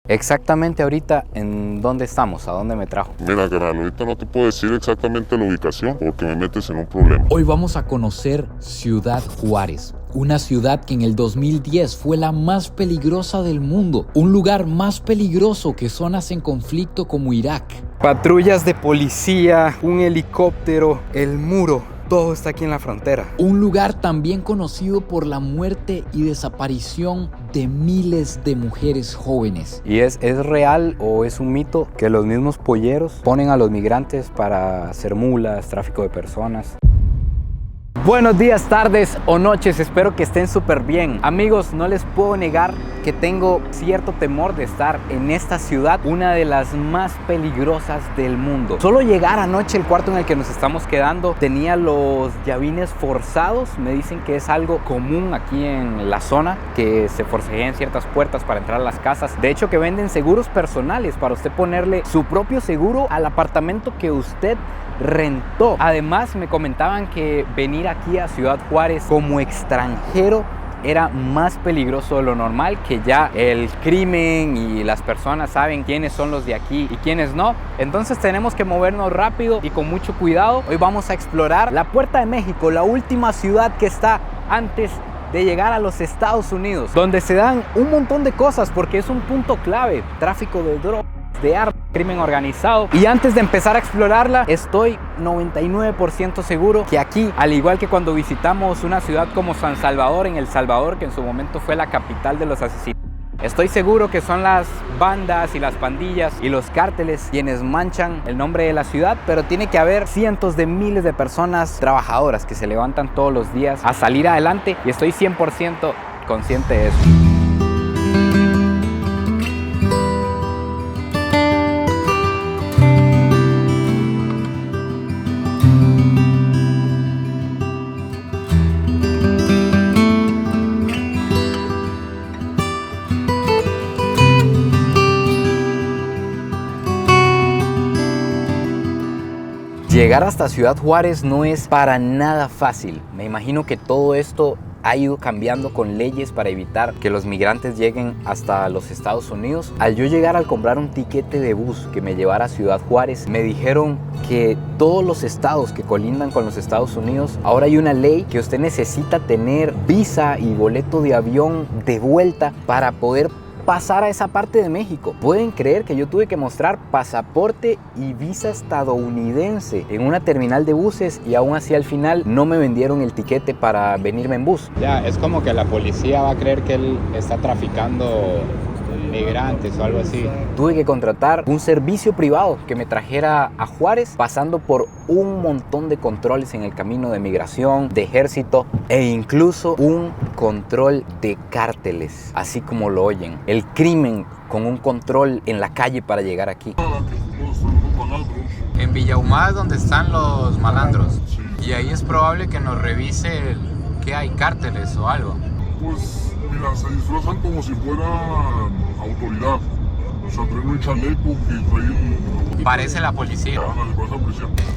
Exactamente ahorita, ¿en dónde estamos? ¿A dónde me trajo? Mira, carnal, ahorita no te puedo decir exactamente la ubicación porque me metes en un problema. Hoy vamos a conocer Ciudad Juárez, una ciudad que en el 2010 fue la más peligrosa del mundo, un lugar más peligroso que zonas en conflicto como Irak. Patrullas de policía, un helicóptero, el muro, todo está aquí en la frontera. Un lugar también conocido por la muerte y desaparición de miles de mujeres jóvenes. ¿Y es real o es un mito que los mismos polleros ponen a los migrantes para hacer mulas, tráfico de personas? Buenos días, tardes o noches, espero que estén súper bien. Amigos, no les puedo negar que tengo cierto temor de estar en esta ciudad, una de las más peligrosas del mundo. Solo llegar anoche, el cuarto en el que nos estamos quedando tenía los llavines forzados. Me dicen que es algo común aquí en la zona, que se forcejeen ciertas puertas para entrar a las casas. De hecho, que venden seguros personales para usted ponerle su propio seguro al apartamento que usted rentó. Además, me comentaban que venir aquí a Ciudad Juárez como extranjero era más peligroso de lo normal, que ya el crimen y las personas saben quiénes son los de aquí y quiénes no. Entonces tenemos que movernos rápido y con mucho cuidado. Hoy vamos a explorar la Puerta de México, la última ciudad que está antes de llegar a los Estados Unidos, donde se dan un montón de cosas porque es un punto clave: tráfico de drogas, de armas, crimen organizado. Y antes de empezar a explorarla, estoy 99% seguro que aquí, al igual que cuando visitamos una ciudad como San Salvador, en El Salvador, que en su momento fue la capital de los asesinatos, estoy seguro que son las bandas y las pandillas y los cárteles quienes manchan el nombre de la ciudad, pero tiene que haber cientos de miles de personas trabajadoras que se levantan todos los días a salir adelante, y estoy 100% consciente de eso. Llegar hasta Ciudad Juárez no es para nada fácil. Me imagino que todo esto ha ido cambiando con leyes para evitar que los migrantes lleguen hasta los Estados Unidos. Al yo llegar al comprar un tiquete de bus que me llevara a Ciudad Juárez, me dijeron que todos los estados que colindan con los Estados Unidos, ahora hay una ley que usted necesita tener visa y boleto de avión de vuelta para poder pasar a esa parte de México. ¿Pueden creer que yo tuve que mostrar pasaporte y visa estadounidense en una terminal de buses y aún así al final no me vendieron el tiquete para venirme en bus? Ya, es como que la policía va a creer que él está traficando migrantes o algo así. Tuve que contratar un servicio privado que me trajera a Juárez, pasando por un montón de controles en el camino de migración, de ejército e incluso un control de cárteles, así como lo oyen. El crimen con un control en la calle para llegar aquí. En Villahumada es donde están los malandros. Y ahí es probable que nos revise que hay cárteles o algo. Pues mira, se disfrazan como si fueran autoridad. O sea, traen un chaleco que traen... Parece la policía.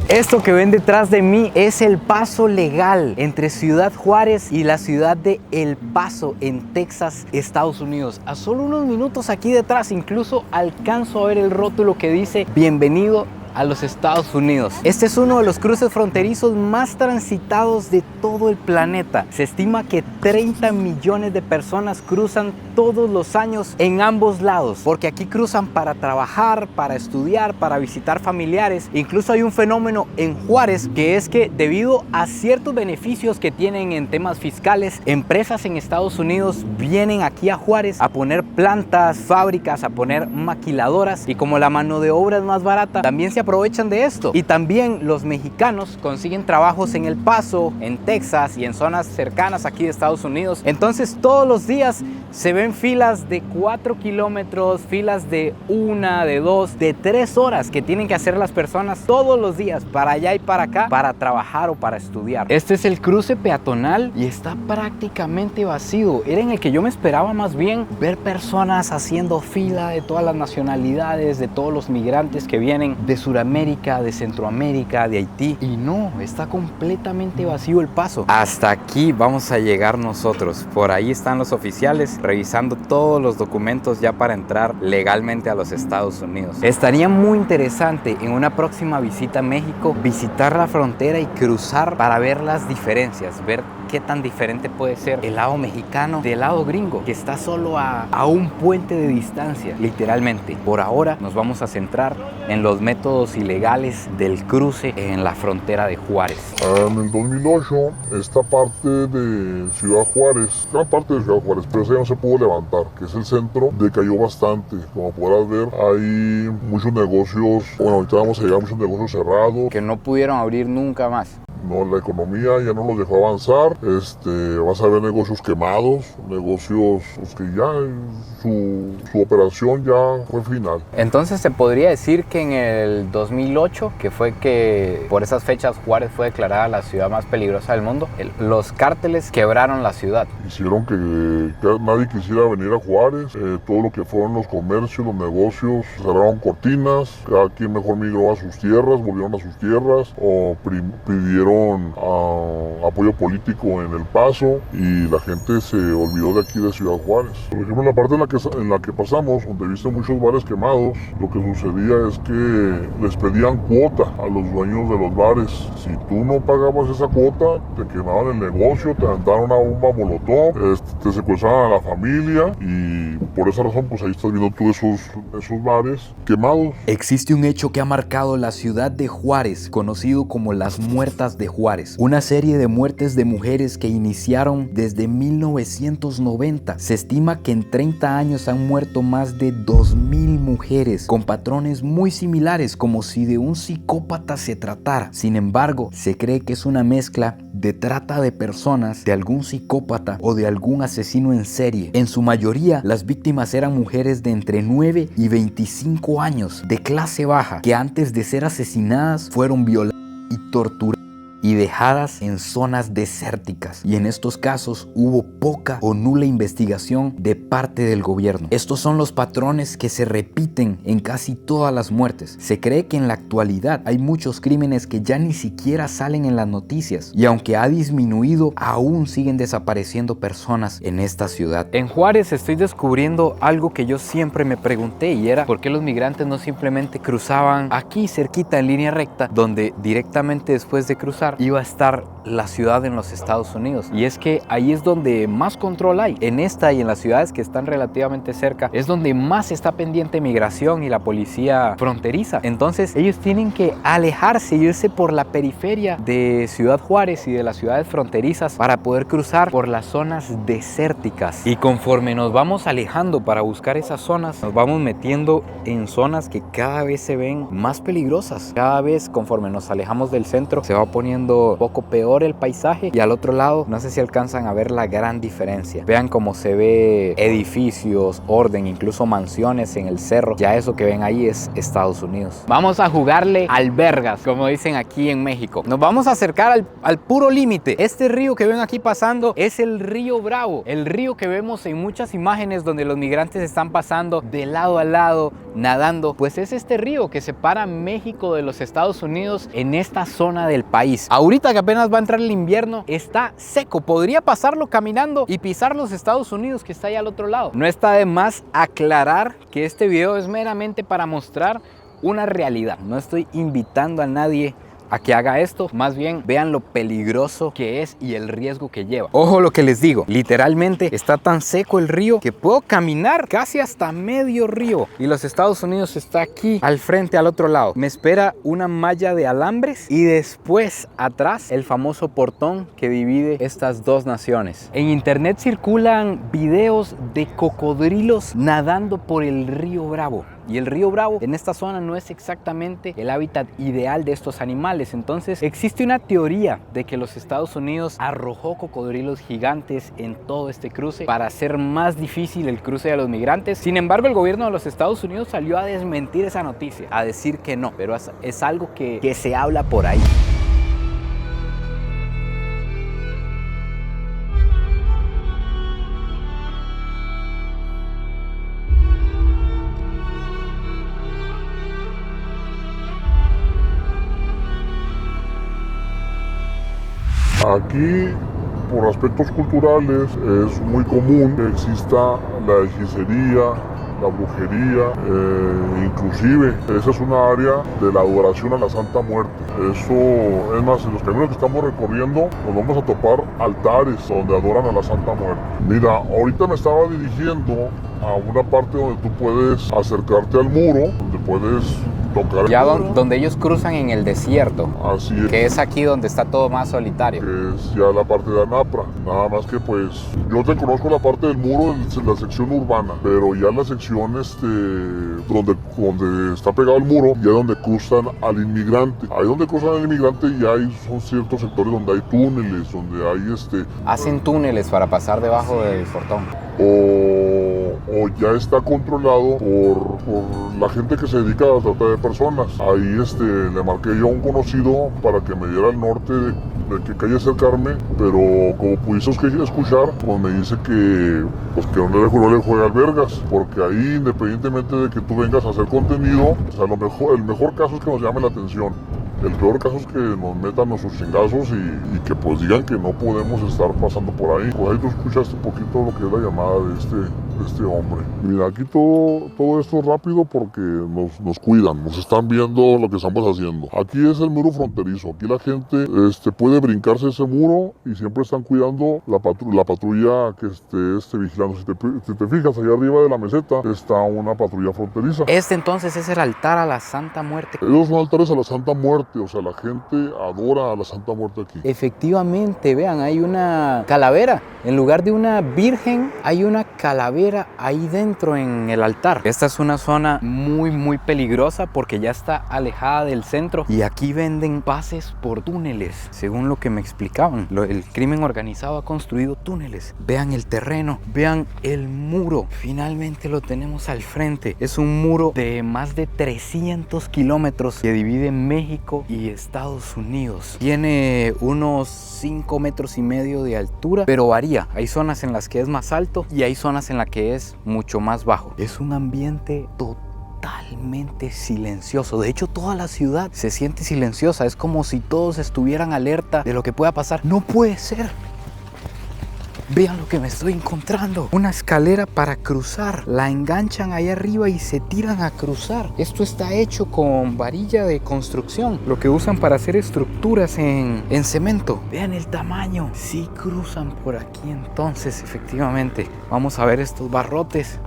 Esto que ven detrás de mí es el paso legal entre Ciudad Juárez y la ciudad de El Paso, en Texas, Estados Unidos. A solo unos minutos aquí detrás, incluso alcanzo a ver el rótulo que dice "Bienvenido a los Estados Unidos". Este es uno de los cruces fronterizos más transitados de todo el planeta. Se estima que 30 millones de personas cruzan todos los años en ambos lados, porque aquí cruzan para trabajar, para estudiar, para visitar familiares. Incluso hay un fenómeno en Juárez, que es que debido a ciertos beneficios que tienen en temas fiscales, empresas en Estados Unidos vienen aquí a Juárez a poner plantas, fábricas, a poner maquiladoras, y como la mano de obra es más barata, también se aprovechan de esto. Y también los mexicanos consiguen trabajos en El Paso, en Texas y en zonas cercanas aquí de Estados Unidos. Entonces todos los días se ven filas de 4 kilómetros, filas de 1, de 2, de 3 horas que tienen que hacer las personas todos los días para allá y para acá, para trabajar o para estudiar. Este es el cruce peatonal y está prácticamente vacío. Era en el que yo me esperaba más bien ver personas haciendo fila, de todas las nacionalidades, de todos los migrantes que vienen de Sudamérica, de Centroamérica, de Haití. Y no, está completamente vacío el paso. paso. Hasta aquí vamos a llegar nosotros. Por ahí están los oficiales revisando todos los documentos ya para entrar legalmente a los Estados Unidos. Estaría muy interesante en una próxima visita a México visitar la frontera y cruzar para ver las diferencias, ver qué tan diferente puede ser el lado mexicano del lado gringo, que está solo a un puente de distancia, literalmente. Por ahora nos vamos a centrar en los métodos ilegales del cruce en la frontera de Juárez. En el 2008, esta parte de Ciudad Juárez, gran parte de Ciudad Juárez, pero esa ya no se pudo levantar, que es el centro, decayó bastante. Como podrás ver, hay muchos negocios, bueno, ahorita vamos a llegar a muchos negocios cerrados. Que no pudieron abrir nunca más. No, la economía ya no los dejó avanzar. Vas a ver negocios quemados, negocios pues, que ya su operación ya fue final. Entonces se podría decir que en el 2008, que fue que por esas fechas Juárez fue declarada la ciudad más peligrosa del mundo, los cárteles quebraron la ciudad. Hicieron que nadie quisiera venir a Juárez. Todo lo que fueron los comercios, los negocios, cerraron cortinas. Cada quien mejor migró a sus tierras, volvieron a sus tierras o pidieron apoyo político en El Paso y la gente se olvidó de aquí de Ciudad Juárez. Por ejemplo, en la parte en la que pasamos, donde viste muchos bares quemados, lo que sucedía es que les pedían cuota a los dueños de los bares. Si tú no pagabas esa cuota, te quemaban el negocio, te aventaron una bomba molotov, te secuestraban a la familia y por esa razón pues ahí estás viendo tú esos bares quemados. Existe un hecho que ha marcado la ciudad de Juárez, conocido como las muertas de Juárez, una serie de muertes de mujeres que iniciaron desde 1990. Se estima que en 30 años han muerto más de 2,000 mujeres con patrones muy similares, como si de un psicópata se tratara. Sin embargo, se cree que es una mezcla de trata de personas, de algún psicópata o de algún asesino en serie. En su mayoría, las víctimas eran mujeres de entre 9 y 25 años, de clase baja, que antes de ser asesinadas fueron violadas y torturadas y dejadas en zonas desérticas, y en estos casos hubo poca o nula investigación de parte del gobierno. Estos son los patrones que se repiten en casi todas las muertes. Se cree que en la actualidad hay muchos crímenes que ya ni siquiera salen en las noticias, y aunque ha disminuido, aún siguen desapareciendo personas en esta ciudad. En Juárez estoy descubriendo algo que yo siempre me pregunté, y era ¿por qué los migrantes no simplemente cruzaban aquí cerquita en línea recta, donde directamente después de cruzar iba a estar la ciudad en los Estados Unidos? Y es que ahí es donde más control hay. En esta y en las ciudades que están relativamente cerca es donde más está pendiente migración y la policía fronteriza. Entonces ellos tienen que alejarse y irse por la periferia de Ciudad Juárez y de las ciudades fronterizas para poder cruzar por las zonas desérticas. Y conforme nos vamos alejando para buscar esas zonas, nos vamos metiendo en zonas que cada vez se ven más peligrosas. Cada vez conforme nos alejamos del centro se va poniendo un poco peor el paisaje, y al otro lado no sé si alcanzan a ver la gran diferencia. Vean cómo se ve edificios, orden, incluso mansiones en el cerro. Ya eso que ven ahí es Estados Unidos. Vamos a jugarle albergas, como dicen aquí en México. Nos vamos a acercar al puro límite. Este río que ven aquí pasando es el río Bravo, el río que vemos en muchas imágenes donde los migrantes están pasando de lado a lado nadando. Pues es este río que separa México de los Estados Unidos en esta zona del país. Ahorita que apenas va a entrar el invierno, está seco. Podría pasarlo caminando y pisar los Estados Unidos, que está ahí al otro lado. No está de más aclarar que este video es meramente para mostrar una realidad. No estoy invitando a nadie a que haga esto, más bien vean lo peligroso que es y el riesgo que lleva. Ojo lo que les digo, literalmente está tan seco el río que puedo caminar casi hasta medio río, y los Estados Unidos está aquí al frente, al otro lado. Me espera una malla de alambres y después atrás el famoso portón que divide estas dos naciones. En internet circulan videos de cocodrilos nadando por el río Bravo. Y el río Bravo en esta zona no es exactamente el hábitat ideal de estos animales. Entonces existe una teoría de que los Estados Unidos arrojó cocodrilos gigantes en todo este cruce para hacer más difícil el cruce de los migrantes. Sin embargo, el gobierno de los Estados Unidos salió a desmentir esa noticia, a decir que no, pero es algo que se habla por ahí. Aquí, por aspectos culturales, es muy común que exista la hechicería, la brujería, inclusive esa es una área de la adoración a la Santa Muerte. Eso, es más, en los caminos que estamos recorriendo nos vamos a topar altares donde adoran a la Santa Muerte. Mira, ahorita me estaba dirigiendo a una parte donde tú puedes acercarte al muro, donde puedes tocar Ya el muro. donde ellos cruzan en el desierto, Así es. que es aquí donde está todo más solitario. Que es ya la parte de Anapra. Nada más que pues yo te conozco la parte del muro, la sección urbana, pero ya la sección donde está pegado el muro, ya donde cruzan al inmigrante. Ahí donde cruzan al inmigrante ya hay son ciertos sectores donde hay túneles, donde hay Hacen túneles para pasar debajo del portón. o ya está controlado por la gente que se dedica a tratar de personas. Ahí le marqué yo a un conocido para que me diera el norte de qué calle acercarme, pero como pudiste escuchar, pues me dice que no le juegue albergas, porque ahí, independientemente de que tú vengas a hacer contenido, o sea, el mejor caso es que nos llame la atención. El peor caso es que nos metan nuestros chingazos y que pues digan que no podemos estar pasando por ahí. Pues ahí tú escuchaste un poquito lo que es la llamada de este hombre. Mira, aquí todo esto es rápido porque nos cuidan, nos están viendo lo que estamos haciendo. Aquí es el muro fronterizo. Aquí la gente puede brincarse ese muro y siempre están cuidando la patrulla que esté vigilando. Si te fijas, allá arriba de la meseta está una patrulla fronteriza. Entonces es el altar a la Santa Muerte. Esos son altares a la Santa Muerte, o sea, la gente adora a la Santa Muerte aquí. Efectivamente, vean, hay una calavera. En lugar de una virgen, hay una calavera ahí dentro en el altar. Esta es una zona muy, muy peligrosa porque ya está alejada del centro. Y aquí venden pases por túneles, según lo que me explicaban. El crimen organizado ha construido túneles. Vean el terreno, vean el muro. Finalmente lo tenemos al frente. Es un muro de más de 300 kilómetros que divide México y Estados Unidos. Tiene unos 5,5 metros de altura, pero varía. Hay zonas en las que es más alto y hay zonas en las que es mucho más bajo. Es un ambiente totalmente silencioso. De hecho, toda la ciudad se siente silenciosa. Es como si todos estuvieran alerta de lo que pueda pasar. No puede ser. Vean lo que me estoy encontrando. Una escalera para cruzar. La enganchan ahí arriba y se tiran a cruzar. Esto está hecho con varilla de construcción. Lo que usan para hacer estructuras en cemento. Vean el tamaño. Sí cruzan por aquí entonces, efectivamente. Vamos a ver estos barrotes.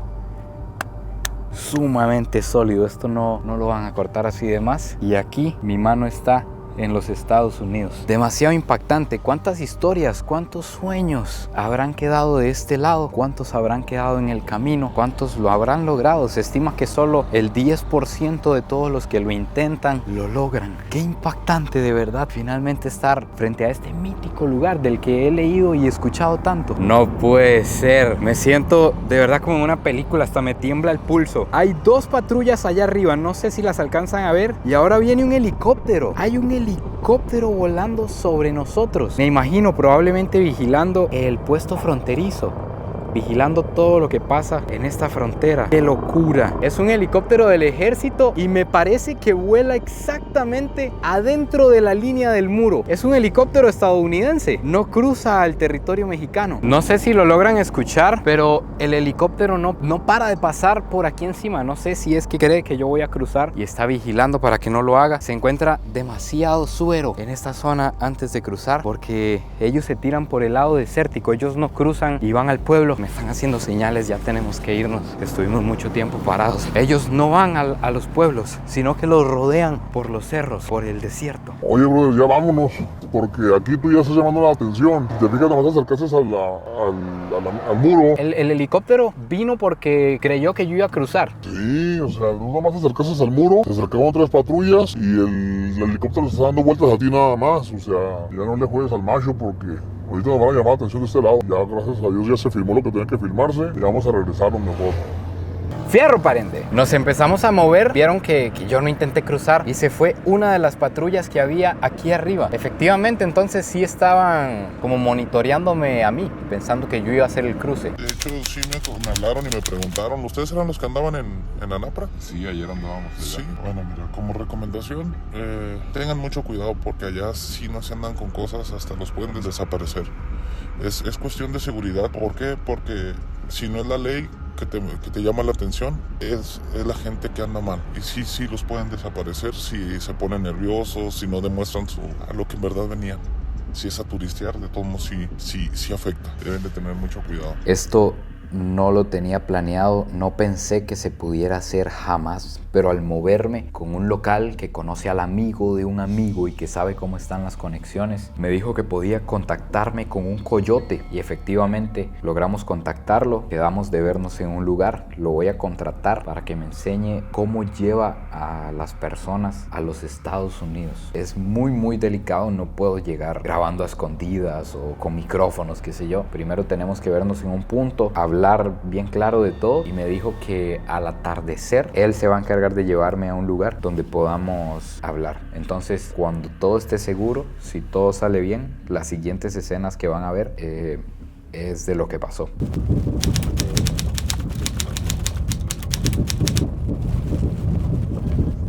Sumamente sólido. Esto no lo van a cortar así de más. Y aquí mi mano está en los Estados Unidos. Demasiado impactante. ¿Cuántas historias, cuántos sueños habrán quedado de este lado? ¿Cuántos habrán quedado en el camino? ¿Cuántos lo habrán logrado? Se estima que solo el 10% de todos los que lo intentan lo logran. Qué impactante, de verdad, finalmente estar frente a este mítico lugar del que he leído y escuchado tanto. No puede ser. Me siento de verdad como en una película. Hasta me tiembla el pulso. Hay 2 patrullas allá arriba. No sé si las alcanzan a ver. Y ahora viene un helicóptero. Hay un helicóptero volando sobre nosotros. Me imagino probablemente vigilando el puesto fronterizo. Vigilando todo lo que pasa en esta frontera. ¡Qué locura! Es un helicóptero del ejército y me parece que vuela exactamente adentro de la línea del muro. Es un helicóptero estadounidense. No cruza al territorio mexicano. No sé si lo logran escuchar, pero el helicóptero no para de pasar por aquí encima. No sé si es que cree que yo voy a cruzar y está vigilando para que no lo haga. Se encuentra demasiado suero en esta zona antes de cruzar porque ellos se tiran por el lado desértico. Ellos no cruzan y van al pueblo. Me están haciendo señales, ya tenemos que irnos. Estuvimos mucho tiempo parados. Ellos no van a los pueblos, sino que los rodean por los cerros, por el desierto. Oye, brother, ya vámonos, porque aquí tú ya estás llamando la atención. Si te fijas, nomás te acercaste al muro. El helicóptero vino porque creyó que yo iba a cruzar. Sí, o sea, tú nomás te acercaste al muro, se acercaron 3 patrullas y el helicóptero se está dando vueltas a ti nada más. O sea, ya no le juegues al macho porque ahorita nos van a llamar la atención de este lado. Ya, gracias a Dios, ya se filmó lo que tenía que filmarse y vamos a regresarnos mejor. Fierro, pariente. Nos empezamos a mover, vieron que yo no intenté cruzar y se fue una de las patrullas que había aquí arriba. Efectivamente, entonces sí estaban como monitoreándome a mí, pensando que yo iba a hacer el cruce. De hecho, sí me hablaron y me preguntaron, ¿ustedes eran los que andaban en Anapra? Sí, ayer andábamos allá. Sí, bueno, mira, como recomendación, tengan mucho cuidado porque allá sí no se andan con cosas, hasta los pueden desaparecer. Es cuestión de seguridad. ¿Por qué? Porque si no es la ley que te llama la atención, es la gente que anda mal. Y sí los pueden desaparecer si se ponen nerviosos, si no demuestran a lo que en verdad venían. Si es a turistear, de todos modos sí afecta. Deben de tener mucho cuidado. Esto no lo tenía planeado, no pensé que se pudiera hacer jamás, pero al moverme con un local que conoce al amigo de un amigo y que sabe cómo están las conexiones, me dijo que podía contactarme con un coyote y efectivamente logramos contactarlo, quedamos de vernos en un lugar, lo voy a contratar para que me enseñe cómo lleva a las personas a los Estados Unidos. Es muy delicado, no puedo llegar grabando a escondidas o con micrófonos, qué sé yo. Primero tenemos que vernos en un punto, hablar bien claro de todo y me dijo que al atardecer él se va a encargar de llevarme a un lugar donde podamos hablar. Entonces, cuando todo esté seguro, si todo sale bien, las siguientes escenas que van a ver es de lo que pasó.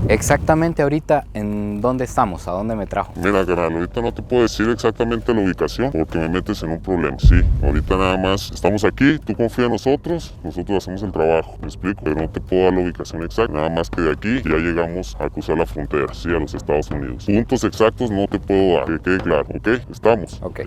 Exactamente ahorita, ¿en dónde estamos? ¿A dónde me trajo? Mira, carnal, ahorita no te puedo decir exactamente la ubicación porque me metes en un problema. Sí, ahorita nada más estamos aquí, tú confía en nosotros hacemos el trabajo, ¿me explico? Pero no te puedo dar la ubicación exacta, nada más que de aquí ya llegamos a cruzar la frontera, sí, a los Estados Unidos. Puntos exactos no te puedo dar, que quede claro, ¿ok? Estamos. Ok.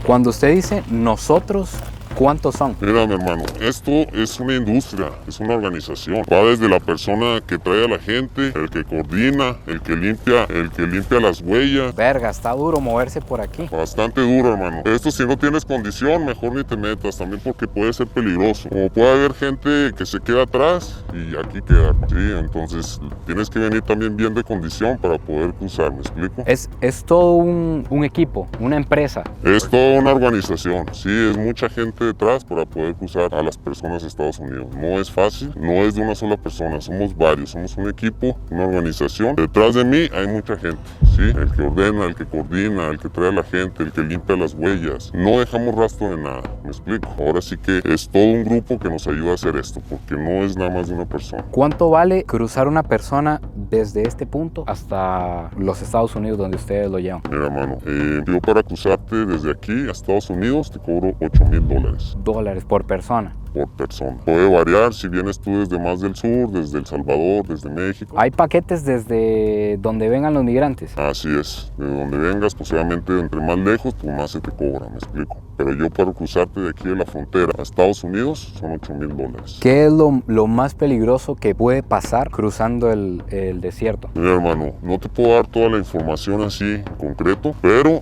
Cuando usted dice nosotros, ¿cuántos son? Mira, mi hermano, esto es una industria, es una organización. Va desde la persona que trae a la gente, el que coordina, el que limpia las huellas. Verga, está duro moverse por aquí. Bastante duro, hermano. Esto si no tienes condición, mejor ni te metas, también porque puede ser peligroso. Como puede haber gente que se queda atrás y aquí queda. Sí, entonces tienes que venir también bien de condición para poder cruzar, ¿me explico? Es todo un equipo, una empresa. Es toda una organización, sí, es mucha gente detrás para poder cruzar a las personas de Estados Unidos. No es fácil, no es de una sola persona, somos varios, somos un equipo, una organización. Detrás de mí hay mucha gente, ¿sí? El que ordena, el que coordina, el que trae a la gente, el que limpia las huellas. No dejamos rastro de nada, ¿me explico? Ahora sí que es todo un grupo que nos ayuda a hacer esto, porque no es nada más de una persona. ¿Cuánto vale cruzar una persona desde este punto hasta los Estados Unidos donde ustedes lo llevan? Mira, mano, yo para cruzarte desde aquí a Estados Unidos te cobro $8,000. $8,000 por persona. Por persona. Puede variar si vienes tú desde más del sur, desde El Salvador, desde México. ¿Hay paquetes desde donde vengan los migrantes? Así es. De donde vengas, pues obviamente entre más lejos, pues más se te cobra, me explico. Pero yo para cruzarte de aquí de la frontera a Estados Unidos son $8,000. ¿Qué es lo más peligroso que puede pasar cruzando el desierto? Mira, hermano, no te puedo dar toda la información así en concreto, pero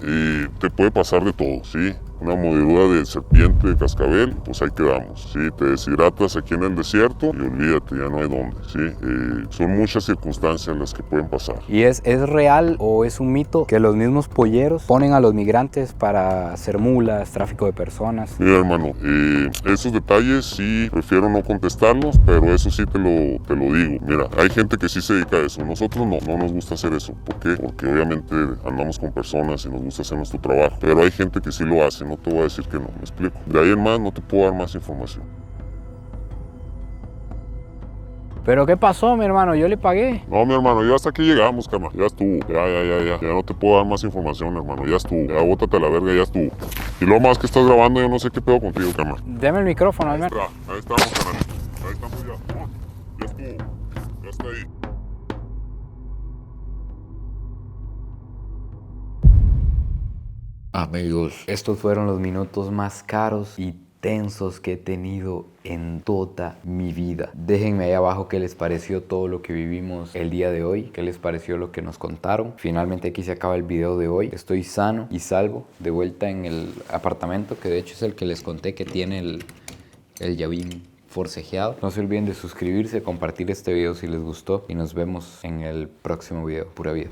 te puede pasar de todo, ¿sí? Una mordedura de serpiente, de cascabel, pues ahí quedamos, ¿sí? Te deshidratas aquí en el desierto y olvídate, ya no hay dónde, ¿sí? Son muchas circunstancias las que pueden pasar. ¿Y es real o es un mito que los mismos polleros ponen a los migrantes para hacer mulas, tráfico de personas? Mira, hermano, esos detalles sí prefiero no contestarlos, pero eso sí te lo digo. Mira, hay gente que sí se dedica a eso. Nosotros no nos gusta hacer eso. ¿Por qué? Porque obviamente andamos con personas y nos gusta hacer nuestro trabajo. Pero hay gente que sí lo hace, no te voy a decir que no, me explico. De ahí en más no te puedo dar más información. ¿Pero qué pasó, mi hermano? Yo le pagué. No, mi hermano, ya hasta aquí llegamos, carnal. Ya estuvo. Ya no te puedo dar más información, hermano. Ya estuvo. Ya bótate a la verga, ya estuvo. Y lo más que estás grabando, yo no sé qué pedo contigo, carnal. Deme el micrófono, Ahí estamos, carnal. Ahí estamos ya. Ya estuvo. Ya está ahí. Amigos, estos fueron los minutos más caros y tensos que he tenido en toda mi vida. Déjenme ahí abajo qué les pareció todo lo que vivimos el día de hoy, qué les pareció lo que nos contaron. Finalmente aquí se acaba el video de hoy. Estoy sano y salvo, de vuelta en el apartamento, que de hecho es el que les conté que tiene el llavín forcejeado. No se olviden de suscribirse, compartir este video si les gustó y nos vemos en el próximo video. Pura vida.